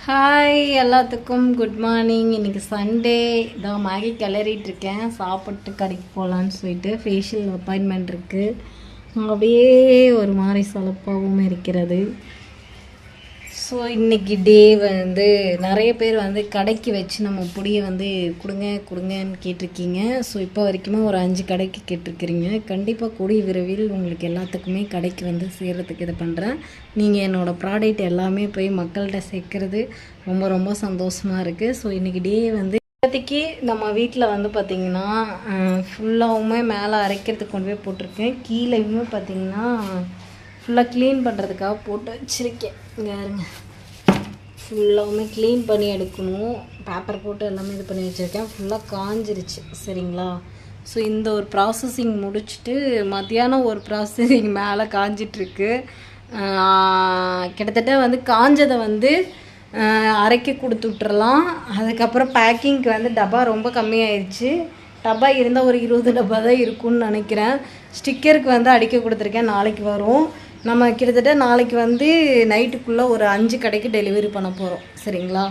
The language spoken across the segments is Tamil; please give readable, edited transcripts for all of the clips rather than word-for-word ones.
ஹாய் எல்லாத்துக்கும் குட் மார்னிங். இன்றைக்கி சண்டே தான். மேகி கிளறிட்டுருக்கேன். சாப்பிட்டு கடைக்கு போகலான்னு சொல்லிட்டு ஃபேஷியல் அப்பாயின்மெண்ட் இருக்குது. அப்படியே ஒரு மாதிரி சலுப்பாகவும் இருக்கிறது. ஸோ இன்றைக்கி டே வந்து நிறைய பேர் வந்து கடைக்கு வச்சு நம்ம பொடியை வந்து கொடுங்கன்னு கேட்டிருக்கீங்க. ஸோ இப்போ வரைக்குமே ஒரு 5 கடைக்கு கேட்டிருக்கிறீங்க. கண்டிப்பாக கூடிய விரைவில் உங்களுக்கு எல்லாத்துக்குமே கடைக்கு வந்து சேர்கிறதுக்கு இது பண்ணுறேன். நீங்கள் என்னோடய ப்ராடக்ட் எல்லாமே போய் மக்கள்கிட்ட சேர்க்குறது ரொம்ப ரொம்ப சந்தோஷமாக இருக்குது. ஸோ இன்றைக்கி டே வந்து இப்போதைக்கு நம்ம வீட்டில் வந்து பார்த்திங்கன்னா ஃபுல்லாகவுமே மேலே அரைக்கிறதுக்கு கொண்டு போய் போட்டிருக்கேன். கீழேயுமே பார்த்திங்கன்னா ஃபுல்லாக க்ளீன் பண்ணுறதுக்காக போட்டு வச்சுருக்கேன். இங்கே இருங்க, ஃபுல்லாகவுமே க்ளீன் பண்ணி எடுக்கணும். பேப்பர் போட்டு எல்லாமே இது பண்ணி வச்சுருக்கேன். ஃபுல்லாக காஞ்சிருச்சு. சரிங்களா? ஸோ இந்த ஒரு ப்ராசஸிங் முடிச்சுட்டு மத்தியானம் ஒரு ப்ராசஸிங் மேலே காஞ்சிட்ருக்கு. கிட்டத்தட்ட வந்து காஞ்சதை வந்து அரைக்க கொடுத்து விட்டுறலாம். அதுக்கப்புறம் பேக்கிங்க்கு வந்து டப்பா ரொம்ப கம்மியாயிடுச்சு. டப்பா இருந்தால் ஒரு 20 டப்பா தான் இருக்கும்னு நினைக்கிறேன். ஸ்டிக்கருக்கு வந்து அடிக்க கொடுத்துருக்கேன். நாளைக்கு வரும். நம்ம கிட்டத்தட்ட நாளைக்கு வந்து நைட்டுக்குள்ளே ஒரு 5 கடைக்கு டெலிவரி பண்ண போகிறோம். சரிங்களா?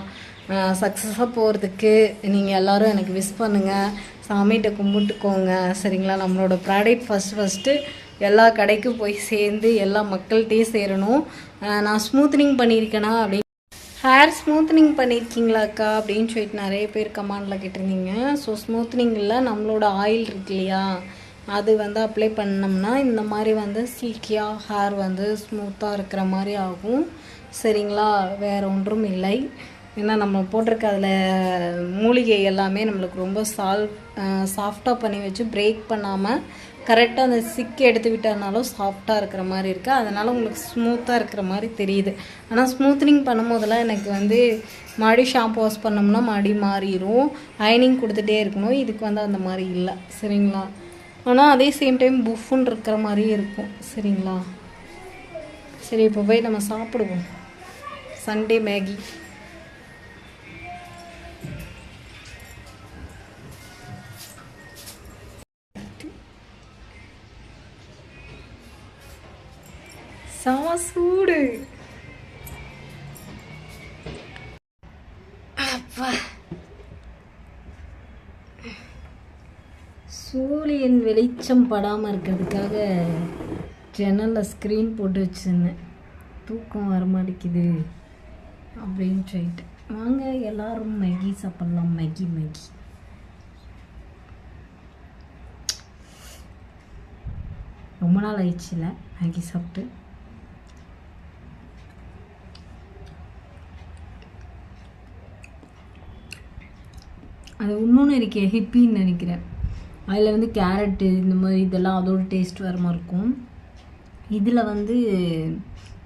சக்ஸஸாக போகிறதுக்கு நீங்கள் எல்லோரும் எனக்கு விஷ் பண்ணுங்கள். சாமிகிட்ட கும்பிட்டுக்கோங்க. சரிங்களா? நம்மளோட ப்ராடக்ட் ஃபஸ்ட்டு எல்லா கடைக்கும் போய் சேர்ந்து எல்லா மக்கள்கிட்டையும் சேரணும். நான் ஸ்மூத்னிங் பண்ணியிருக்கேனா அப்படின்னு, ஹேர் ஸ்மூத்னிங் பண்ணியிருக்கீங்களாக்கா அப்படின்னு சொல்லிட்டு நிறைய பேர் கமெண்டில் கேட்டிருந்தீங்க. ஸோ ஸ்மூத்னிங்கில் நம்மளோட ஆயில் இருக்கு இல்லையா, அது வந்து அப்ளை பண்ணோம்னா இந்த மாதிரி வந்து சில்கியாக ஹேர் வந்து ஸ்மூத்தாக இருக்கிற மாதிரி ஆகும். சரிங்களா? வேறு ஒன்றும் இல்லை. ஏன்னா நம்ம போட்டிருக்க அதில் மூலிகை எல்லாமே நம்மளுக்கு ரொம்ப சாஃப்டாக பண்ணி வச்சு பிரேக் பண்ணாமல் கரெக்டாக அந்த சிக்கு எடுத்து விட்டதுனாலும் சாஃப்டாக இருக்கிற மாதிரி இருக்குது. அதனால் உங்களுக்கு ஸ்மூத்தாக இருக்கிற மாதிரி தெரியுது. ஆனால் ஸ்மூத்னிங் பண்ணும்போதெல்லாம் எனக்கு வந்து மறுபடி ஷாம்பு வாஷ் பண்ணோம்னா மறுபடி மாறிடும். அயனிங் கொடுத்துட்டே இருக்கணும். இதுக்கு வந்து அந்த மாதிரி இல்லை. சரிங்களா? ஆனால் அதே சேம் டைம் புஃப்னு இருக்கிற மாதிரியே இருக்கும். சரிங்களா? சரி, இப்போ போய் நம்ம சாப்பிடுவோம். Sunday Maggi. சூடு. அப்பா, சூரியன் வெளிச்சம் படாமல் இருக்கிறதுக்காக ஜன்னலில் ஸ்க்ரீன் போட்டு வச்சுருந்தேன். தூக்கம் வரமாட்டேங்குது அப்படின்னு சொல்லிட்டு. வாங்க எல்லோரும் மேகி சாப்பிட்லாம். மேகி ரொம்ப நாள் ஆயிடுச்சுல மேகி சாப்பிட்டு. அது இன்னொன்று இருக்கே, ஹிப்பின்னு நினைக்கிறேன். அதில் வந்து கேரட்டு இந்த மாதிரி இதெல்லாம் அதோட டேஸ்ட் வர மாதிரி இருக்கும். இதில் வந்து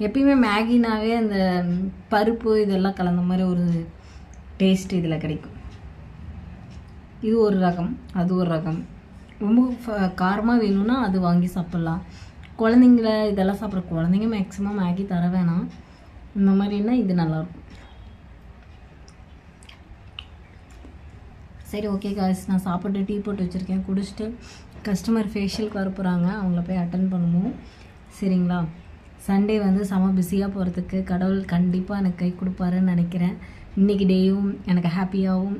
எப்பயுமே மேகினாவே அந்த பருப்பு இதெல்லாம் கலந்த மாதிரி ஒரு டேஸ்ட் இதில் கிடைக்கும். இது ஒரு ரகம், அது ஒரு ரகம். ரொம்ப காரமாக வேணும்னா அது வாங்கி சாப்பிட்லாம். குழந்தைங்கள இதெல்லாம் சாப்பிட்ற குழந்தைங்க மேக்ஸிமம் மேகி தர வேணாம். இந்த மாதிரின்னா இது நல்லாயிருக்கும். சரி, ஓகே காய்ஸ், நான் சாப்பிட்டு டீ போட்டு வச்சுருக்கேன். குடிச்சிட்டு கஸ்டமர் ஃபேஷியலுக்கு வர போகிறாங்க. அவங்கள போய் அட்டன் பண்ணுவோம். சரிங்களா? சண்டே வந்து செம பிஸியாக போகிறதுக்கு கடவுள் கண்டிப்பாக எனக்கு கை கொடுப்பாருன்னு நினைக்கிறேன். இன்றைக்கி டேயும் எனக்கு ஹாப்பியாகவும்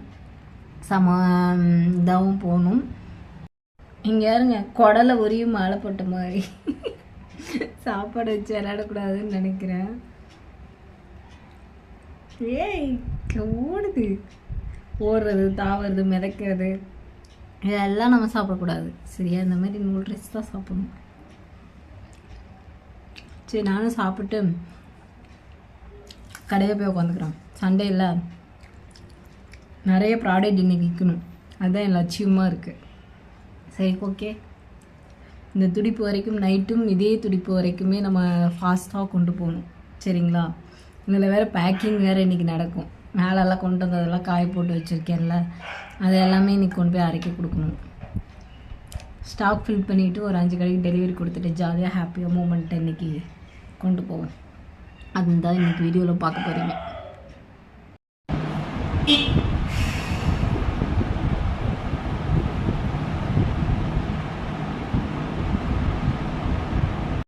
செம இதாகவும் போகணும். இங்கே யாருங்க குடலை உரியும் மாலை போட்ட மாதிரி சாப்பாடு வச்சு விளையாடக்கூடாதுன்னு நினைக்கிறேன். ஏய், ஓடுது, ஓடுறது, தாவுறது, மிதக்கிறது இதெல்லாம் நம்ம சாப்பிடக்கூடாது. சரியா? இந்த மாதிரி நூடுல்ஸ் தான் சாப்பிடணும். சரி, நானும் சாப்பிட்டு கடையில் போய் உட்காந்துக்கிறேன். சண்டே இல்லை, நிறைய ப்ராடக்ட் இன்றைக்கி விற்கணும். அதுதான் என் லட்சியமாக இருக்குது. சரி, ஓகே. இந்த துடிப்பு வரைக்கும் நைட்டும் இதே துடிப்பு வரைக்குமே நம்ம ஃபாஸ்ட்டாக கொண்டு போகணும். சரிங்களா? இதில் வேறு பேக்கிங் வேறு இன்றைக்கி நடக்கும். மேலெல்லாம் கொண்டு வந்ததெல்லாம் காய போட்டு வச்சுருக்கேன்ல, அது எல்லாமே இன்றைக்கி கொண்டு போய் அரைக்க கொடுக்கணும். ஸ்டாக் ஃபில் பண்ணிவிட்டு ஒரு 5 கடைக்கு டெலிவரி கொடுத்துட்டு ஜாலியாக ஹாப்பியாக மூமெண்ட்டை இன்றைக்கி கொண்டு போவோம். அதுதான் இன்றைக்கி வீடியோவில் பார்க்க போகிறீங்க.